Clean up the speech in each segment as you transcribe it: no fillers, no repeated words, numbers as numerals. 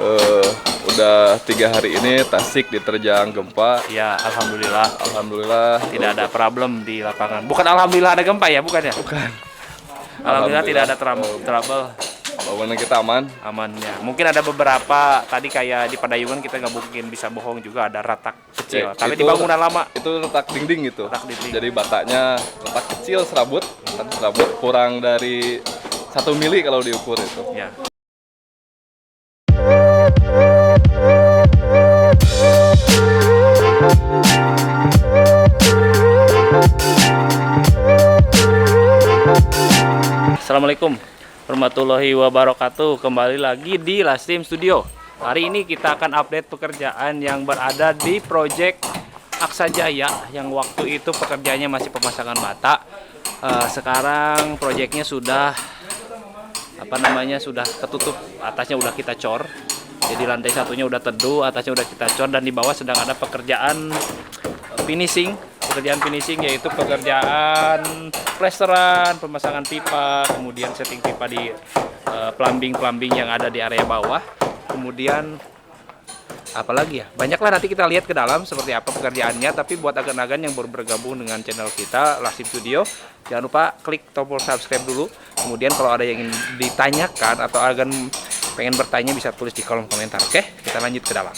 Eh, udah 3 hari ini Tasik diterjang gempa. Ya, alhamdulillah. Alhamdulillah Tidak ada problem di lapangan. Bukan alhamdulillah ada gempa ya, bukan ya? bukan. Alhamdulillah tidak ada trouble. Bangunan kita aman. Aman ya. Mungkin ada beberapa tadi kayak di Padayungan kita nggak mungkin bisa bohong juga ada retak kecil. Tapi di bangunan lama itu retak dinding itu. Retak dinding. Jadi batanya retak kecil serabut kurang dari 1 mili kalau diukur itu. ya. Assalamualaikum warahmatullahi wabarakatuh. Kembali lagi di Lastim Studio. Hari ini kita akan update pekerjaan yang berada di proyek Aksa Jaya, yang waktu itu pekerjaannya masih pemasangan bata. Sekarang proyeknya sudah sudah ketutup, atasnya udah kita cor. Jadi lantai satunya udah teduh, atasnya udah kita cor, dan di bawah sedang ada pekerjaan finishing. Pekerjaan finishing yaitu pekerjaan plesteran, pemasangan pipa, kemudian setting pipa di plumbing yang ada di area bawah. Kemudian apalagi ya, banyaklah, nanti kita lihat ke dalam seperti apa pekerjaannya. Tapi buat agan-agan yang baru bergabung dengan channel kita Lastim Studio, jangan lupa klik tombol subscribe dulu. Kemudian kalau ada yang ingin ditanyakan atau agan pengen bertanya bisa tulis di kolom komentar. Oke, kita lanjut ke dalam.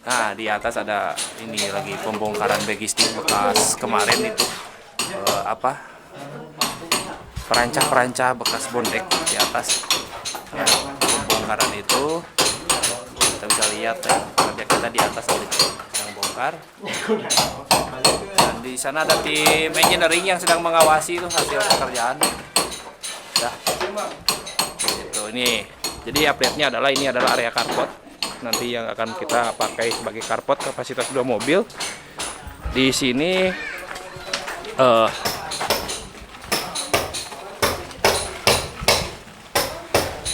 Nah, di atas ada ini lagi pembongkaran bagisting bekas kemarin itu perancah bekas bondek di atas. Ya, pembongkaran itu kita bisa lihat ya, kerja kita di atas sedang bongkar. Dan di sana ada tim engineering yang sedang mengawasi itu hasil pekerjaan. Ya. Itu ini. Jadi update-nya adalah ini adalah area carport. Nanti yang akan kita pakai sebagai carport, kapasitas 2 mobil. Di sini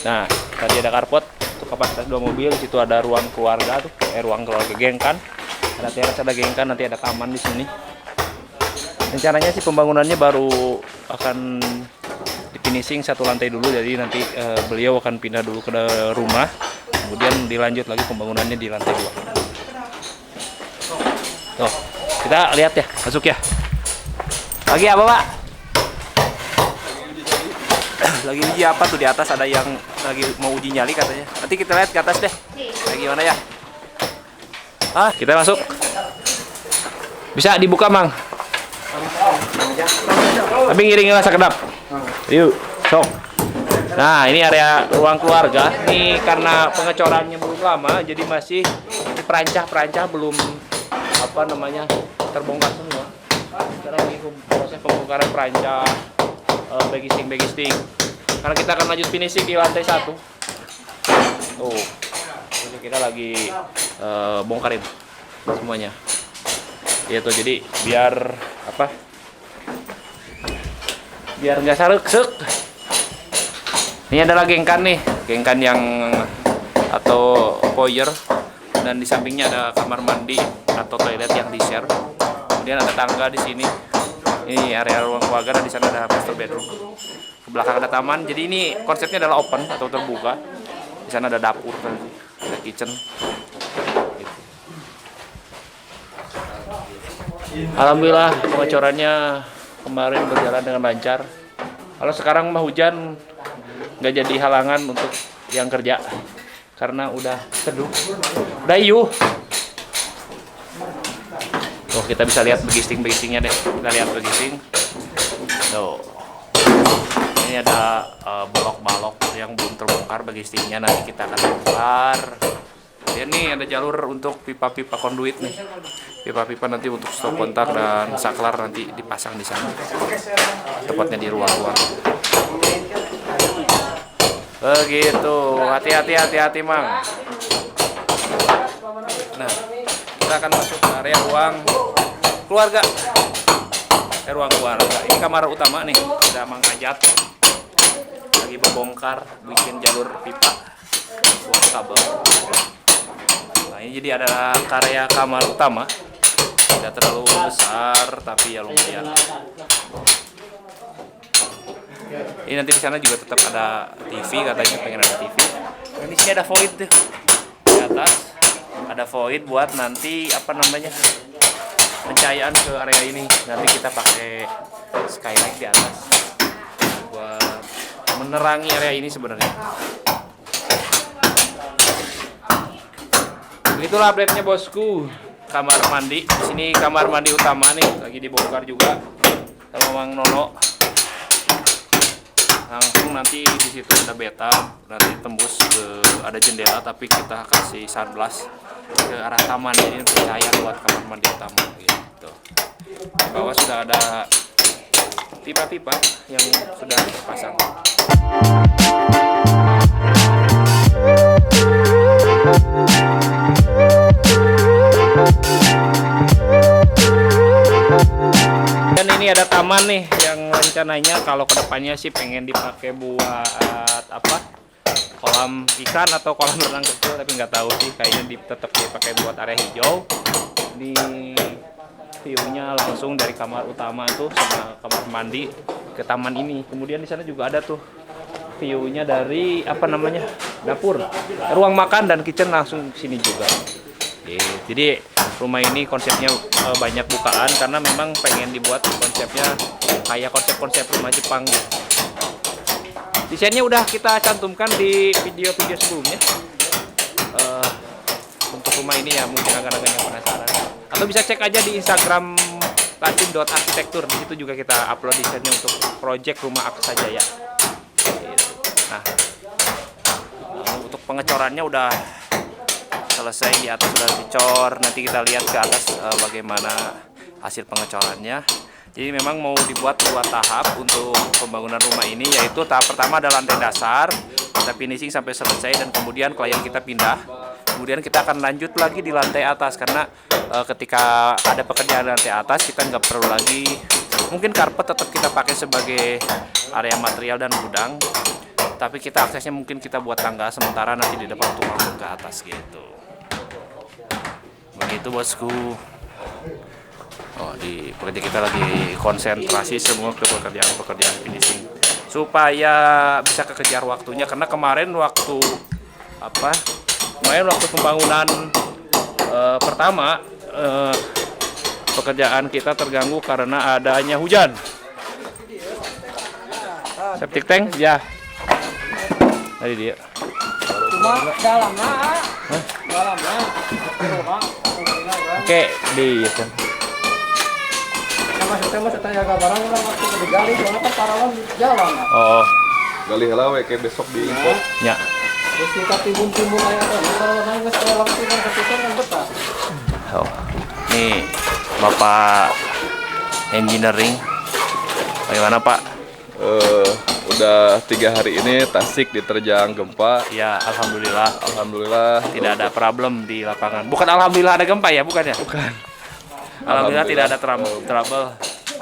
nah, tadi ada carport untuk kapasitas 2 mobil. Di situ ada ruang keluarga tuh, ruang keluarga gengkan. Ada teras, ada gengkan, nanti ada taman di sini. Rencananya sih pembangunannya baru akan di finishing 1 lantai dulu, jadi nanti beliau akan pindah dulu ke rumah, kemudian dilanjut lagi pembangunannya di lantai 2. Tuh, kita lihat ya, masuk ya. Lagi apa, Pak? Lagi uji apa tuh di atas, ada yang lagi mau uji nyali katanya. Nanti kita lihat ke atas deh. Kayak gimana ya? Kita masuk. Bisa dibuka, Mang. Tapi ngiringin rasa kedap. Yuk, sok. Nah, ini area ruang keluarga. Ini karena pengecorannya belum lama, jadi masih perancah belum terbongkar semua. Sekarang ini proses pembongkaran perancah, bagisting. Karena kita akan lanjut finishing di lantai 1. Tuh, ini kita lagi bongkarin semuanya. Itu jadi biar nggak sarek-sek. Ini adalah gengkan nih, gengkan yang atau foyer, dan di sampingnya ada kamar mandi atau toilet yang di share. Kemudian ada tangga di sini. Ini area ruang keluarga, dan di sana ada master bedroom. Ke belakang ada taman. Jadi ini konsepnya adalah open atau terbuka. Di sana ada dapur, ada kitchen. Gitu. Alhamdulillah pengecorannya kemarin berjalan dengan lancar. Kalau sekarang mah hujan nggak jadi halangan untuk yang kerja karena udah teduh, udah iuh. Tuh, kita bisa lihat bagistingnya deh. Kita lihat bagisting. Tuh, ini ada balok yang belum terbongkar bagistingnya, nanti kita akan bongkar. Ya, nih ada jalur untuk pipa-pipa konduit nih. Pipa-pipa nanti untuk stop kontak dan saklar nanti dipasang di sana. Tepatnya di ruang luar. Begitu. Hati-hati, Mang. Nah, kita akan masuk ke area ruang keluarga. Ruang keluarga. Ini kamar utama nih. Ada Mang Ajat. Lagi membongkar, bikin jalur pipa, buang kabel. Nah, ini jadi ada area kamar utama. Tidak terlalu besar, tapi ya lumayan. Ini nanti di sana juga tetap ada TV, katanya pengen ada TV. Ini sini ada void tuh di atas, ada void buat nanti apa namanya pencahayaan ke area ini. Nanti kita pakai skylight di atas buat menerangi area ini sebenarnya. Begitulah update-nya bosku. Kamar mandi, di sini kamar mandi utama nih, lagi dibongkar juga sama Mang Nono. Langsung nanti di situ ada bathtub, nanti tembus ke ada jendela tapi kita kasih sunblast ke arah taman, jadi percaya buat kamar mandi utama gitu. Di bawah sudah ada pipa-pipa yang sudah terpasang. Dan ini ada taman nih yang rencananya kalau kedepannya sih pengen dipakai buat apa, kolam ikan atau kolam renang kecil, tapi nggak tahu sih, kayaknya tetap dipakai buat area hijau. Di view-nya langsung dari kamar utama tuh sama kamar mandi ke taman ini. Kemudian di sana juga ada tuh view-nya dari apa namanya dapur, ruang makan dan kitchen langsung sini juga. Jadi rumah ini konsepnya banyak bukaan karena memang pengen dibuat konsepnya kayak konsep-konsep rumah Jepang gitu. Desainnya udah kita cantumkan di video-video sebelumnya. Untuk rumah ini ya mungkin agak-agak yang penasaran. Atau bisa cek aja di Instagram latin.arsitektur. Di situ juga kita upload desainnya untuk project rumah Aksa Jaya. Nah, untuk pengecorannya udah selesai, di atas sudah dicor. Nanti kita lihat ke atas bagaimana hasil pengecorannya. Jadi memang mau dibuat dua tahap untuk pembangunan rumah ini, yaitu tahap pertama adalah lantai dasar, kita finishing sampai selesai dan kemudian klien kita pindah. Kemudian kita akan lanjut lagi di lantai atas karena ketika ada pekerjaan di lantai atas kita nggak perlu lagi, mungkin karpet tetap kita pakai sebagai area material dan gudang, tapi kita aksesnya mungkin kita buat tangga sementara nanti di depan untuk langsung ke atas gitu. Begitu bosku. Oh, di pekerja kita lagi konsentrasi semua ke pekerjaan finishing supaya bisa kekejar waktunya, karena kemarin waktu pembangunan pertama pekerjaan kita terganggu karena adanya hujan. Septic tank ya tadi dia Cuma dalamnya oke di itu. maksudnya mas tanya kabaran orang waktu digali soalnya kan parawan di jalan. Oh Gali heula we kayak besok di info. ya. Terus kita timbun-timbun aja kan. Kalau nang geus aya langsung kan kepisan kan betah. Oh, nih Bapak Engineering, bagaimana Pak? Udah 3 hari ini Tasik diterjang gempa. Ya, alhamdulillah. Alhamdulillah Tidak ada problem di lapangan. Bukan alhamdulillah ada gempa ya, bukan ya? Bukan. Alhamdulillah tidak ada trouble.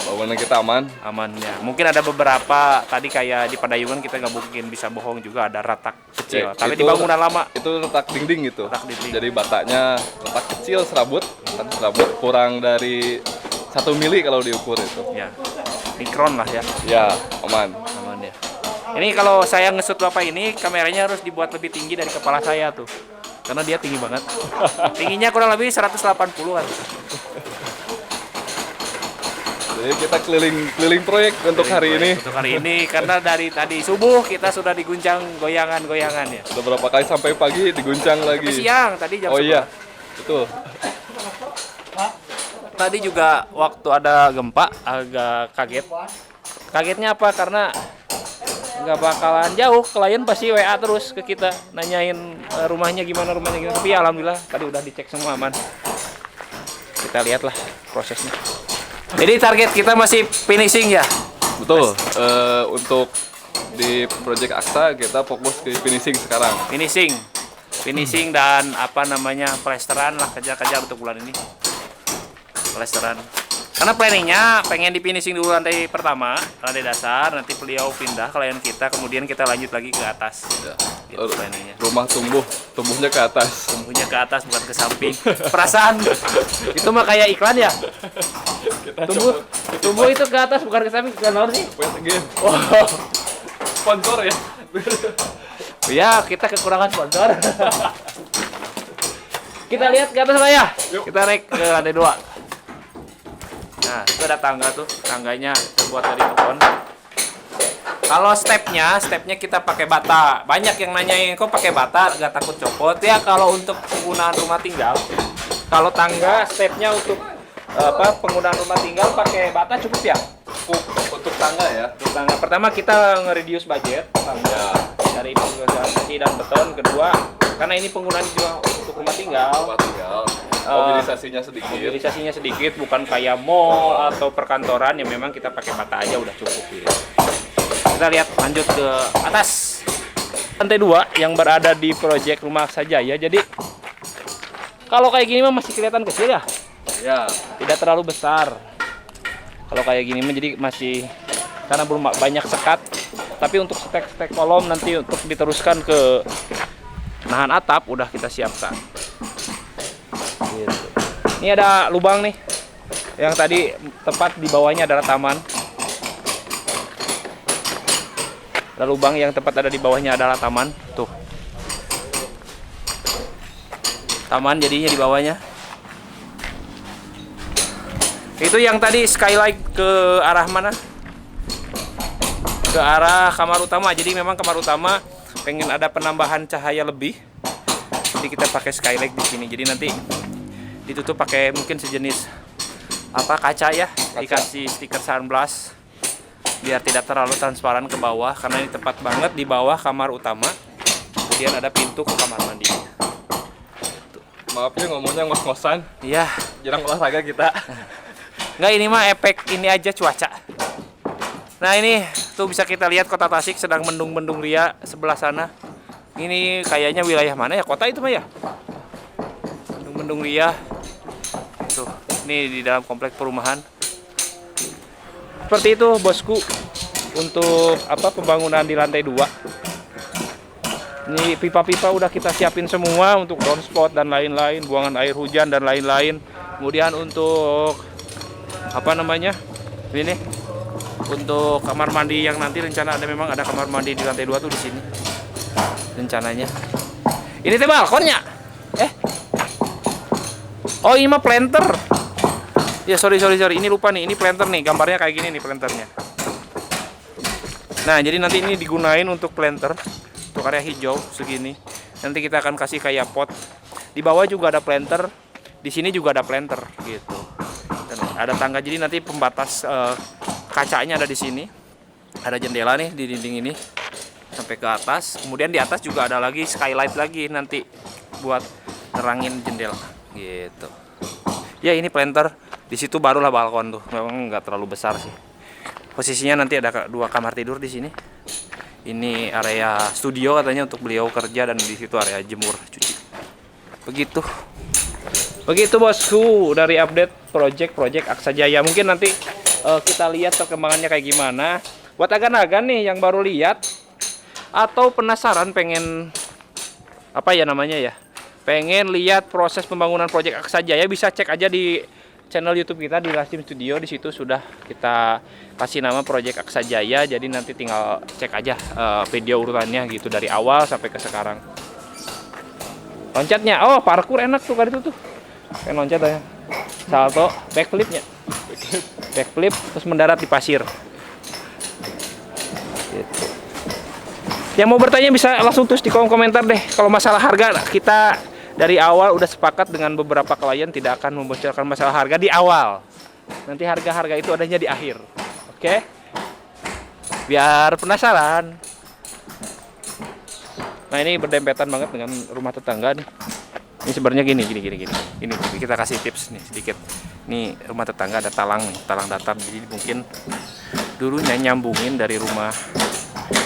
Bangunan kita aman. Aman ya. Mungkin ada beberapa tadi kayak di Padayungan kita nggak mungkin bisa bohong juga, ada retak kecil. Tapi di bangunan lama itu retak dinding gitu. Retak dinding. Jadi batanya retak kecil serabut kurang dari 1 mili kalau diukur itu. ya. Mikron lah ya. Ya, aman. Aman ya. Ini kalau saya ngesut Bapak ini kameranya harus dibuat lebih tinggi dari kepala saya tuh. Karena dia tinggi banget. Tingginya kurang lebih 180-an. Jadi kita keliling proyek untuk hari ini. Untuk hari ini karena dari tadi subuh kita sudah diguncang goyangan-goyangan ya. Udah berapa kali sampai pagi diguncang lagi. Sampai siang tadi jam 11. Oh iya. Betul. Tadi juga waktu ada gempa agak kaget. Kagetnya apa? Karena nggak bakalan jauh, klien pasti WA terus ke kita nanyain rumahnya gimana. Tapi ya, alhamdulillah tadi udah dicek semua aman. Kita lihatlah prosesnya. Jadi target kita masih finishing ya. Betul. Untuk di Project Aksa kita fokus ke finishing sekarang. Finishing dan apa namanya plesteran lah, kejar-kejar untuk bulan ini. Plesteran. Karena planningnya pengen di finishing dulu lantai pertama, lantai dasar, nanti beliau pindah klien kita, kemudian kita lanjut lagi ke atas. Ya. Itu planningnya. Rumah tumbuhnya ke atas. Tumbuhnya ke atas bukan ke samping. Perasaan itu mah kayak iklan ya. Tumbuh itu ke atas bukan ke samping, ke naon sih? Wait again. Oh, Sponsor ya. Ya, kita kekurangan sponsor. Kita lihat ke atas lah ya. Kita naik ke lantai 2. Nah, itu ada tangga tuh. Tangganya terbuat dari beton. Kalau stepnya kita pakai bata. Banyak yang nanyain kok pakai bata, nggak takut copot. Ya kalau untuk penggunaan rumah tinggal, kalau tangga stepnya untuk penggunaan rumah tinggal pakai bata cukup ya. Untuk tangga ya. Untuk tangga pertama kita nge-reduce budget tangga dari besi dan beton. Kedua, karena ini penggunaan juga untuk rumah tinggal. Mobilisasinya sedikit. Mobilisasinya sedikit, bukan kayak mall atau perkantoran yang memang kita pakai bata aja udah cukup gitu. Kita lihat lanjut ke atas. Lantai 2 yang berada di proyek Rumah Aksa Jaya. Jadi kalau kayak gini mah masih kelihatan kecil ya. Ya. Tidak terlalu besar. Kalau kayak gini mah jadi masih karena belum banyak sekat. Tapi untuk stek-stek kolom nanti untuk diteruskan ke nahan atap udah kita siapkan. Gitu. Ini ada lubang nih. Yang tadi tepat di bawahnya adalah taman. Ada lubang yang tepat ada di bawahnya adalah taman. Tuh. Taman jadinya di bawahnya. Itu yang tadi skylight ke arah mana? Ke arah kamar utama. Jadi memang kamar utama pengen ada penambahan cahaya lebih. Jadi kita pakai skylight di sini. Jadi nanti ditutup pakai mungkin sejenis kaca ya. Dikasih stiker sunblast biar tidak terlalu transparan ke bawah karena ini tepat banget di bawah kamar utama. Kemudian ada pintu ke kamar mandi. Maaf ya ngomongnya ngos-ngosan. Iya. Jarang olahraga kita. Nggak, ini mah efek ini aja cuaca. Nah ini tuh bisa kita lihat kota Tasik sedang mendung-mendung ria sebelah sana. Ini kayaknya wilayah mana ya, kota itu mah ya? Mendung-mendung ria. Tuh, ini di dalam komplek perumahan. Seperti itu bosku untuk pembangunan di lantai 2. Ini pipa-pipa udah kita siapin semua untuk downspout dan lain-lain, buangan air hujan dan lain-lain. Kemudian untuk ini untuk kamar mandi yang nanti rencana memang ada kamar mandi di lantai 2 tuh di sini rencananya. Ini teh balkonnya. Oh ini mah planter. Ya sorry ini lupa nih, ini planter nih, gambarnya kayak gini nih planternya. Nah jadi nanti ini digunain untuk planter, untuk area hijau segini. Nanti kita akan kasih kayak pot. Di bawah juga ada planter, di sini juga ada planter gitu. Dan ada tangga, jadi nanti pembatas kacanya ada di sini. Ada jendela nih di dinding ini sampai ke atas. Kemudian di atas juga ada lagi skylight lagi nanti buat nerangin jendela gitu. Ya ini planter. Di situ barulah balkon tuh. Memang nggak terlalu besar sih. Posisinya nanti ada 2 kamar tidur di sini. Ini area studio katanya untuk beliau kerja dan di situ area jemur cuci. Begitu bosku dari update project Aksa Jaya. Mungkin nanti kita lihat perkembangannya kayak gimana. Buat agan-agan nih yang baru lihat atau penasaran pengen pengen lihat proses pembangunan project Aksa Jaya, bisa cek aja di channel YouTube kita di Lastim Studio. Di situ sudah kita kasih nama Project Aksa Jaya. Jadi nanti tinggal cek aja video urutannya gitu dari awal sampai ke sekarang. Loncatnya, parkour enak tuh kali itu tuh. Kayak loncat aja. Salto, backflip terus mendarat di pasir. Gitu. Yang mau bertanya bisa langsung tulis di kolom komentar deh. Kalau masalah harga kita dari awal udah sepakat dengan beberapa klien tidak akan membocorkan masalah harga di awal. Nanti harga-harga itu adanya di akhir. Oke? Biar penasaran. Nah ini berdempetan banget dengan rumah tetangga nih. Ini sebenarnya gini. Ini kita kasih tips nih sedikit. Ini rumah tetangga ada talang nih, talang datar. Jadi mungkin dulunya nyambungin dari rumah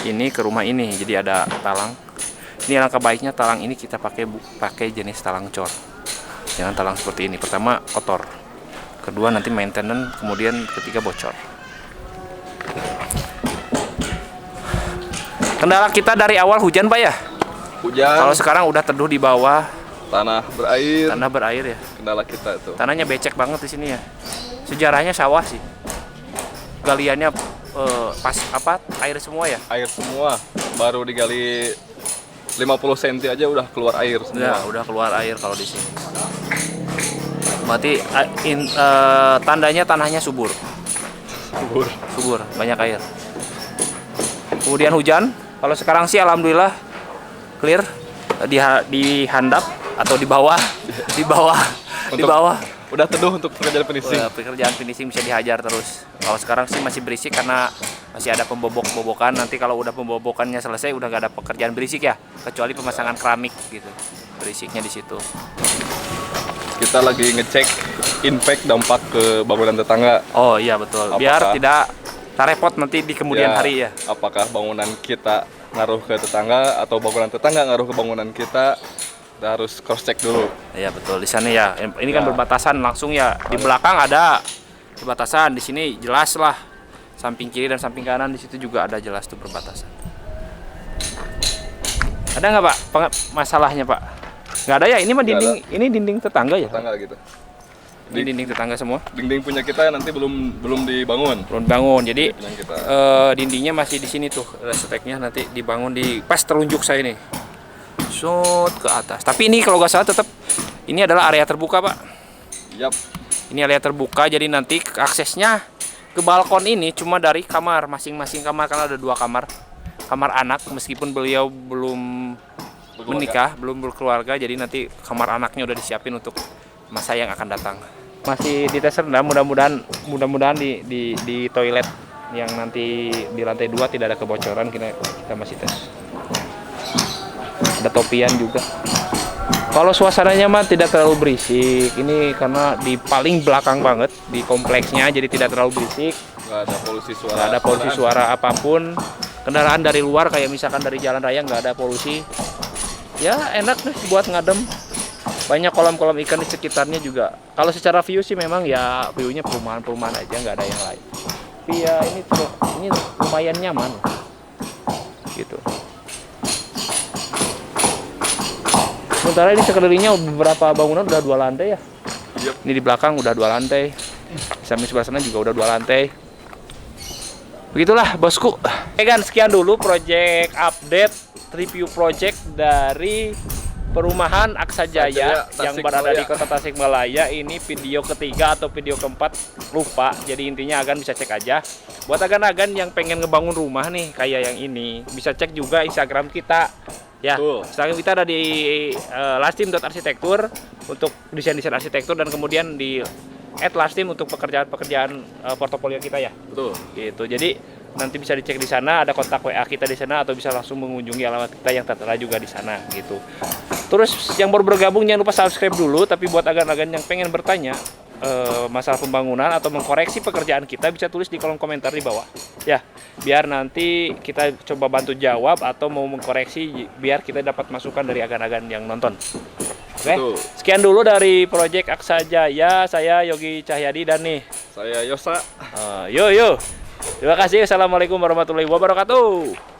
ini ke rumah ini. Jadi ada talang. Ini alangkah baiknya talang ini kita pakai jenis talang cor. Jangan talang seperti ini. Pertama kotor. Kedua nanti maintenance, kemudian ketiga bocor. Kendala kita dari awal hujan, Pak ya? Hujan. Kalau sekarang udah teduh di bawah. Tanah berair. Tanah berair ya. Kendala kita tuh. Tanahnya becek banget di sini ya. Sejarahnya sawah sih. Galiannya air semua ya? Air semua. Baru digali 50 cm aja udah keluar air Ya, semua. udah keluar air kalau di sini. Berarti tandanya tanahnya subur. Subur, banyak air. Kemudian hujan. Kalau sekarang sih alhamdulillah clear di handap atau di bawah, di bawah. Udah teduh untuk pekerjaan finishing. Pekerjaan finishing bisa dihajar terus. Kalau sekarang sih masih berisik karena masih ada pembobok-bobokan. Nanti kalau udah pembobokannya selesai udah gak ada pekerjaan berisik ya, kecuali pemasangan keramik gitu. Berisiknya di situ. Kita lagi ngecek impact dampak ke bangunan tetangga. Oh iya betul. Biar Apakah- tidak repot nanti di kemudian hari ya. Apakah bangunan kita ngaruh ke tetangga atau bangunan tetangga ngaruh ke bangunan kita? Kita harus cross check dulu. Iya betul di sana ya. Ini kan Ya. berbatasan langsung ya. Di belakang ada perbatasan, di sini jelas lah. Samping kiri dan samping kanan di situ juga ada jelas tuh perbatasan. Ada nggak Pak masalahnya Pak? Nggak ada ya. Ini mah Nggak dinding, ini dinding tetangga ya. Tetangga gitu. Ini dinding tetangga semua. Dinding punya kita nanti belum dibangun. Belum bangun. Jadi Punya kita. dindingnya masih di sini tuh. Speknya nanti dibangun di pas telunjuk saya nih. Shot ke atas. Tapi ini kalau nggak salah tetap ini adalah area terbuka Pak. Yap. Ini area terbuka, jadi nanti aksesnya ke balkon ini cuma dari kamar, masing-masing kamar, karena ada 2 kamar. Kamar anak, meskipun beliau belum menikah, belum berkeluarga, jadi nanti kamar anaknya udah disiapin untuk masa yang akan datang. Masih dites rendah, mudah-mudahan di toilet yang nanti di lantai 2 tidak ada kebocoran, kita masih tes. Ada topian juga. Kalau suasananya mah tidak terlalu berisik. Ini karena di paling belakang banget di kompleksnya, jadi tidak terlalu berisik. Nggak ada polusi suara. Nggak ada polusi suara apapun. Kendaraan dari luar kayak misalkan dari jalan raya nggak ada polusi. Ya enak deh buat ngadem. Banyak kolam-kolam ikan di sekitarnya juga. Kalau secara view sih memang ya view-nya perumahan-perumahan aja, nggak ada yang lain. Tapi ya ini lumayan nyaman. Gitu. Sementara ini sekelilingnya beberapa bangunan udah 2 lantai ya. Yep. Ini di belakang udah 2 lantai. Di samping sebelah sana juga udah 2 lantai. Begitulah bosku. Oke kan, sekian dulu project update review project dari perumahan Aksa Jaya yang berada di Kota Tasikmalaya. Ini video ketiga atau video keempat, lupa. Jadi intinya Agan bisa cek aja. Buat agan-agan yang pengen ngebangun rumah nih kayak yang ini, bisa cek juga Instagram kita. Ya, Instagram kita ada di lastim.arsitektur untuk desain-desain arsitektur, dan kemudian di @lastim untuk pekerjaan-pekerjaan portofolio kita ya. Betul. Gitu. Jadi nanti bisa dicek di sana, ada kontak WA kita di sana, atau bisa langsung mengunjungi alamat kita yang tertera juga di sana gitu. Terus yang baru bergabung jangan lupa subscribe dulu, tapi buat agan-agan yang pengen bertanya masalah pembangunan atau mengkoreksi pekerjaan kita, bisa tulis di kolom komentar di bawah. Ya, biar nanti kita coba bantu jawab atau mau mengkoreksi biar kita dapat masukan dari agan-agan yang nonton. Oke. Betul. Sekian dulu dari Project Aksa Jaya. Saya Yogi Cahyadi dan nih Saya Yosa. yo. Terima kasih. Assalamualaikum warahmatullahi wabarakatuh.